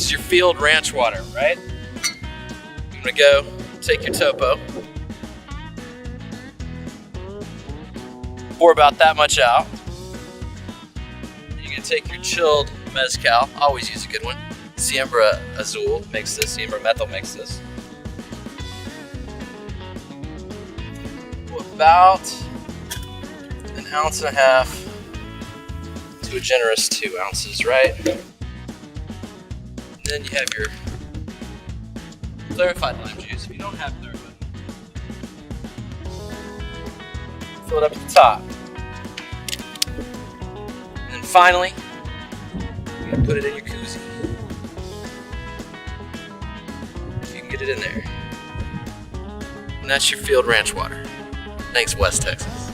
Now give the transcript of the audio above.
is your field ranch water, right? I'm gonna go take your topo, pour about that much out. You're gonna take your chilled mezcal, always use a good one. Siembra Azul makes this, Siembra Methyl makes this. About 1.5 ounces to a generous 2 ounces, right? And then you have your clarified lime juice. If you don't have clarified, fill it up at the top. And then finally, you're gonna put it in your koozie. If you can get it in there. And that's your field ranch water. Thanks, West Texas.